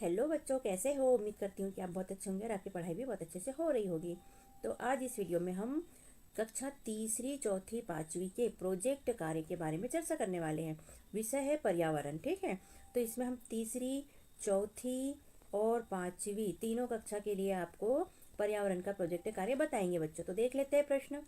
Hello बच्चों, कैसे हो? उम्मीद करती हूँ कि आप बहुत अच्छे होंगे और आपकी पढ़ाई भी बहुत अच्छे से हो रही होगी। तो आज इस वीडियो में हम कक्षा तीसरी, चौथी, पांचवी के प्रोजेक्ट कार्य के बारे में चर्चा करने वाले हैं। विषय है पर्यावरण। ठीक है, तो इसमें हम तीसरी, चौथी और पांचवी तीनों कक्षा के लिए आपको पर्यावरण का प्रोजेक्ट कार्य बताएंगे बच्चों। तो देख लेते हैं प्रश्न।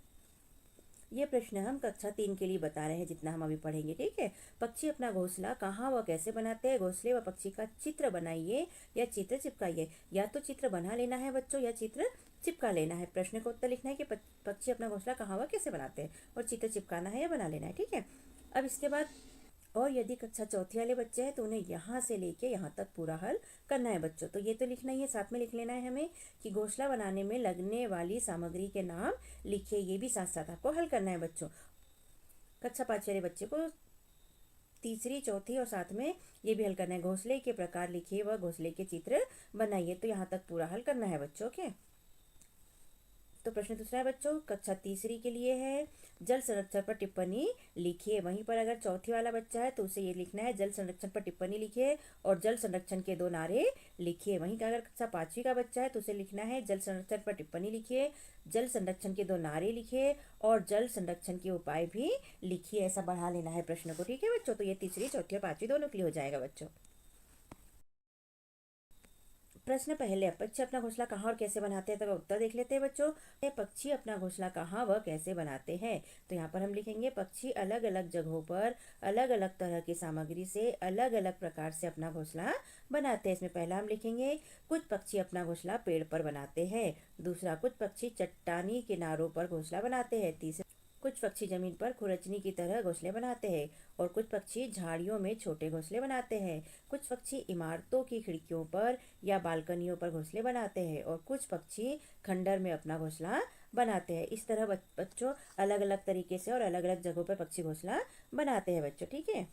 ये प्रश्न हम कक्षा 3 के लिए बता रहे हैं, जितना हम अभी पढ़ेंगे। ठीक है, पक्षी अपना घोंसला कहाँ व कैसे बनाते हैं? घोंसले व पक्षी का चित्र बनाइए या चित्र चिपकाइए। या तो चित्र बना लेना है बच्चों या चित्र चिपका लेना है। प्रश्न का उत्तर लिखना है कि पक्षी अपना घोंसला कहाँ व कैसे बनाते हैं, और चित्र चिपकाना है या बना लेना है। ठीक है, अब इसके बाद और यदि कक्षा चौथी वाले बच्चे हैं तो उन्हें यहाँ से लेके यहाँ तक पूरा हल करना है बच्चों। तो ये तो लिखना ही है, साथ में लिख लेना है हमें कि घोंसला बनाने में लगने वाली सामग्री के नाम लिखिए। ये भी साथ साथ आपको हल करना है बच्चों। कक्षा पाँच वाले बच्चे को तीसरी, चौथी और साथ में ये भी हल करना है। घोंसले के प्रकार लिखिए व घोंसले के चित्र बनाइए। तो यहाँ तक पूरा हल करना है बच्चों के। तो प्रश्न दूसरा है बच्चों, कक्षा तीसरी के लिए है, जल संरक्षण पर टिप्पणी लिखिए। वहीं पर अगर चौथी वाला बच्चा है तो उसे ये लिखना है, जल संरक्षण पर टिप्पणी लिखिए और जल संरक्षण के 2 नारे लिखिए। वहीं का अगर कक्षा पांचवी का बच्चा है तो उसे लिखना है, जल संरक्षण पर टिप्पणी लिखिए, जल संरक्षण के 2 नारे लिखिए और जल संरक्षण के उपाय भी लिखिए। ऐसा बढ़ा लेना है प्रश्न को। ठीक है बच्चों, तो ये तीसरी, चौथी और पांचवी दोनों के लिए हो जाएगा बच्चों। प्रश्न पहले, पक्षी अपना घोंसला कहाँ और कैसे बनाते हैं? तो उत्तर देख लेते हैं बच्चों। पक्षी अपना घोंसला कहाँ व कैसे बनाते हैं? तो यहाँ पर हम लिखेंगे, पक्षी अलग अलग जगहों पर अलग अलग तरह की सामग्री से अलग अलग प्रकार से अपना घोंसला बनाते हैं। इसमें पहला हम लिखेंगे, कुछ पक्षी अपना घोंसला पेड़ पर बनाते हैं। दूसरा, कुछ पक्षी चट्टानी किनारों पर घोंसला बनाते हैं। तीसरा, कुछ पक्षी जमीन पर खुरचनी की तरह घोंसले बनाते हैं। और कुछ पक्षी झाड़ियों में छोटे घोंसले बनाते हैं। कुछ पक्षी इमारतों की खिड़कियों पर या बालकनियों पर घोंसले बनाते हैं। और कुछ पक्षी खंडर में अपना घोंसला बनाते हैं। इस तरह बच्चों अलग अलग तरीके से और अलग अलग जगहों पर पक्षी घोंसला बनाते हैं बच्चों। ठीक है,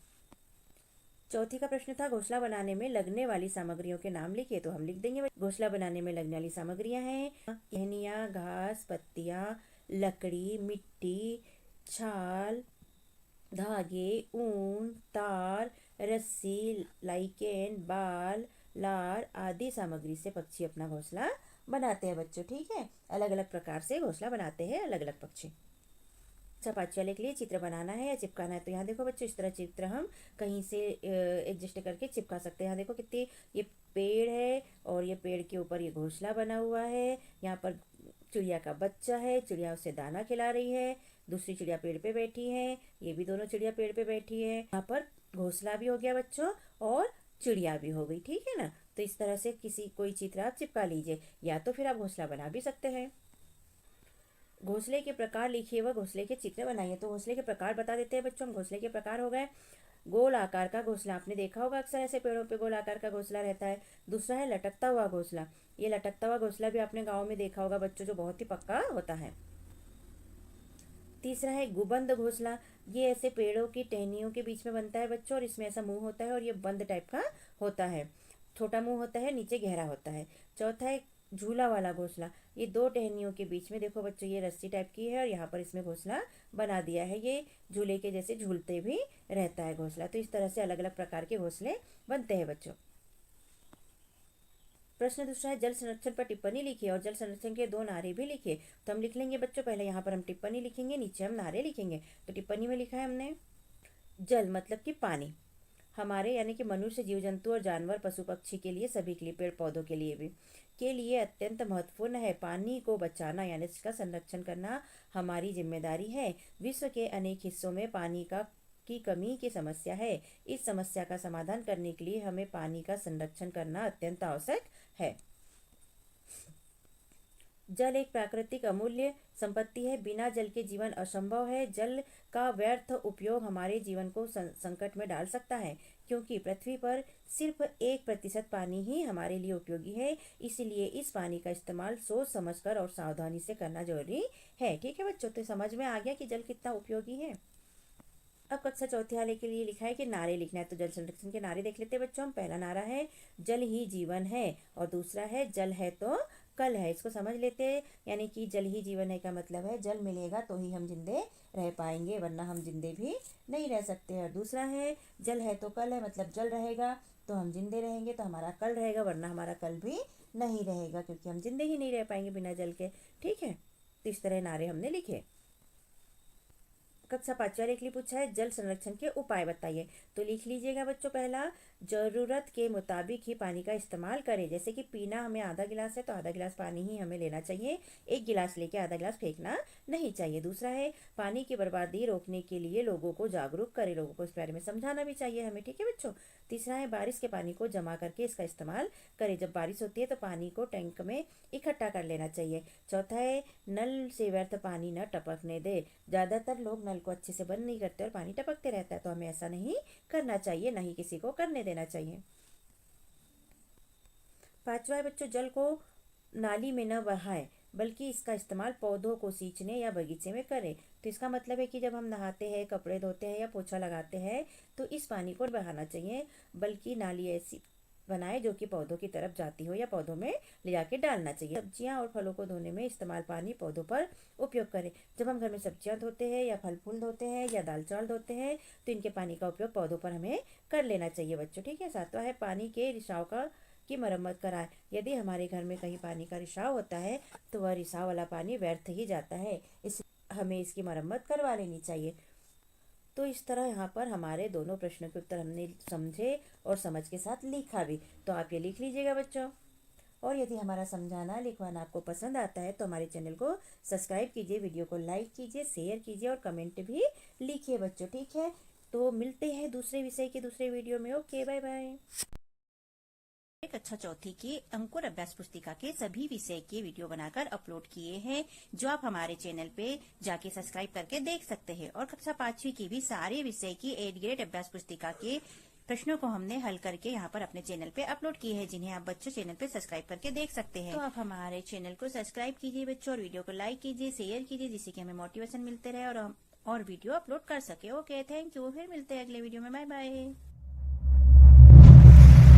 चौथी का प्रश्न था, घोंसला बनाने में लगने वाली सामग्रियों के नाम लिखिए। तो हम लिख देंगे, घोंसला बनाने में लगने वाली सामग्रियां हैं टहनियाँ, घास, पत्तियां, लकड़ी, मिट्टी, छाल, धागे, ऊन, तार, रस्सी, लाइकेन, बाल, लार आदि सामग्री से पक्षी अपना घोंसला बनाते हैं बच्चों। ठीक है, अलग अलग प्रकार से घोंसला बनाते हैं अलग अलग पक्षी। पाँच वाले के लिए चित्र बनाना है या चिपकाना है। तो यहाँ देखो बच्चों, इस तरह चित्र हम कहीं से एडजस्ट करके चिपका सकते हैं। यहाँ देखो कितनी, ये पेड़ है और ये पेड़ के ऊपर ये घोंसला बना हुआ है। यहाँ पर चिड़िया का बच्चा है, चिड़िया उसे दाना खिला रही है। दूसरी चिड़िया पेड़ पे बैठी है, ये भी दोनों चिड़िया पेड़ पे बैठी है। यहाँ पर घोंसला भी हो गया बच्चों और चिड़िया भी हो गई। ठीक है ना, तो इस तरह से कोई चित्र आप चिपका लीजिए, या तो फिर आप घोंसला बना भी सकते हैं। घोंसले के प्रकार लिखिए व घोंसले के चित्र बनाइए। तो घोंसले के प्रकार बता देते हैं बच्चों हम। घोंसले के प्रकार हो गए, गोल आकार का घोंसला, आपने देखा होगा अक्सर ऐसे पेड़ों पे गोल आकार का घोंसला रहता है। दूसरा है लटकता हुआ घोंसला। ये लटकता हुआ घोंसला भी आपने गाँव में देखा होगा बच्चों, जो बहुत ही पक्का होता है। तीसरा है गुबंद घोंसला। ये ऐसे पेड़ों की टहनियों के बीच में बनता है बच्चों, और इसमें ऐसा मुंह होता है और ये बंद टाइप का होता है। छोटा मुंह होता है, नीचे गहरा होता है। चौथा है झूला वाला घोंसला। ये 2 टहनियों के बीच में देखो बच्चों, ये रस्सी टाइप की है और यहाँ पर इसमें घोंसला बना दिया है। ये झूले के जैसे झूलते भी रहता है घोंसला। तो इस तरह से अलग अलग प्रकार के घोंसले बनते हैं बच्चों। प्रश्न दूसरा है, जल संरक्षण पर टिप्पणी लिखिए और जल संरक्षण के 2 नारे भी लिखिए। तो हम लिख लेंगे बच्चों, पहले यहाँ पर हम टिप्पणी लिखेंगे, नीचे हम नारे लिखेंगे। तो टिप्पणी में लिखा है हमने, जल मतलब कि पानी, हमारे यानी कि मनुष्य, जीव जंतु और जानवर, पशु पक्षी के लिए, सभी के लिए, पेड़ पौधों के लिए भी के लिए अत्यंत महत्वपूर्ण है। पानी को बचाना यानी इसका संरक्षण करना हमारी जिम्मेदारी है। विश्व के अनेक हिस्सों में पानी की कमी की समस्या है। इस समस्या का समाधान करने के लिए हमें पानी का संरक्षण करना अत्यंत आवश्यक है। जल एक प्राकृतिक अमूल्य संपत्ति है। बिना जल के जीवन असंभव है। जल का व्यर्थ उपयोग हमारे जीवन को संकट में डाल सकता है, क्योंकि पृथ्वी पर सिर्फ 1% पानी ही हमारे लिए उपयोगी है। इसलिए इस पानी का इस्तेमाल सोच समझकर और सावधानी से करना जरूरी है। ठीक है बच्चों, तो समझ में आ गया कि जल कितना उपयोगी है। अब कक्षा चौथी वाले के लिए लिखा है कि नारे लिखना है। तो जल संरक्षण के नारे देख लेते हैं बच्चों हम। पहला नारा है, जल ही जीवन है। और दूसरा है, जल है तो कल है, इसको समझ लेते हैं। यानी कि जल ही जीवन है का मतलब है जल मिलेगा तो ही हम जिंदे रह पाएंगे, वरना हम जिंदे भी नहीं रह सकते। और दूसरा है जल है तो कल है, मतलब जल रहेगा तो हम जिंदे रहेंगे, तो हमारा कल रहेगा, वरना हमारा कल भी नहीं रहेगा, क्योंकि हम जिंदे ही नहीं रह पाएंगे बिना जल के। ठीक है, तो इस तरह नारे हमने लिखे। कक्षा 5 वाले के लिए पूछा है जल संरक्षण के उपाय बताइए। तो लिख लीजिएगा बच्चों, पहला, जरूरत के मुताबिक ही पानी का इस्तेमाल करें। जैसे कि पीना हमें आधा गिलास है तो आधा गिलास पानी ही हमें लेना चाहिए, एक गिलास लेके आधा गिलास फेंकना नहीं चाहिए। दूसरा है पानी की बर्बादी रोकने के लिए लोगों को जागरूक करें, लोगों को इस बारे में समझाना भी चाहिए हमें। ठीक है बच्चों। तीसरा है बारिश के पानी को जमा करके इसका इस्तेमाल करें, जब बारिश होती है तो पानी को टैंक में इकट्ठा कर लेना चाहिए। चौथा है नल से व्यर्थ पानी न टपकने दे। ज़्यादातर लोग नल को अच्छे से बंद नहीं करते और पानी टपकते रहता है, तो हमें ऐसा नहीं करना चाहिए, ना ही किसी को करने देना चाहिए। पांचवा है बच्चों, जल को नाली में न बहाएं, बल्कि इसका इस्तेमाल पौधों को सींचने या बगीचे में करें। तो इसका मतलब है कि जब हम नहाते हैं, कपड़े धोते हैं या पोछा लगाते हैं तो इस पानी को बहाना चाहिए, बल्कि नाली ऐसी बनाए जो कि पौधों की तरफ जाती हो या पौधों में ले जाके डालना चाहिए। सब्जियां और फलों को धोने में इस्तेमाल पानी पौधों पर उपयोग करें। जब हम घर में सब्जियां धोते हैं या फल फूल धोते हैं या दाल चावल धोते हैं तो इनके पानी का उपयोग पौधों पर हमें कर लेना चाहिए बच्चों। ठीक है। सातवां है पानी के रिसाव की मरम्मत कराएं। यदि हमारे घर में कहीं पानी का रिसाव होता है तो वह रिसाव वाला पानी व्यर्थ ही जाता है, इस हमें इसकी मरम्मत करवा लेनी चाहिए। तो इस तरह यहाँ पर हमारे दोनों प्रश्नों के उत्तर हमने समझे और समझ के साथ लिखा भी। तो आप ये लिख लीजिएगा बच्चों। और यदि हमारा समझाना लिखवाना आपको पसंद आता है तो हमारे चैनल को सब्सक्राइब कीजिए, वीडियो को लाइक कीजिए, शेयर कीजिए और कमेंट भी लिखिए बच्चों। ठीक है, तो मिलते हैं दूसरे विषय के दूसरे वीडियो में। Okay, bye bye. कक्षा चौथी की अंकुर अभ्यास पुस्तिका के सभी विषय के वीडियो बनाकर अपलोड किए हैं, जो आप हमारे चैनल पे जाके सब्सक्राइब करके देख सकते हैं। और कक्षा 5वीं की भी सारे विषय की 8th ग्रेड अभ्यास पुस्तिका के प्रश्नों को हमने हल करके यहाँ पर अपने चैनल पे अपलोड किए हैं, जिन्हें आप बच्चों चैनल पे सब्सक्राइब करके देख सकते हैं। तो आप हमारे चैनल को सब्सक्राइब कीजिए बच्चों, और वीडियो को लाइक कीजिए, शेयर कीजिए, जिससे कि हमें मोटिवेशन मिलते रहे और हम और वीडियो अपलोड कर सके। Okay, thank you. फिर मिलते हैं अगले वीडियो में। Bye bye.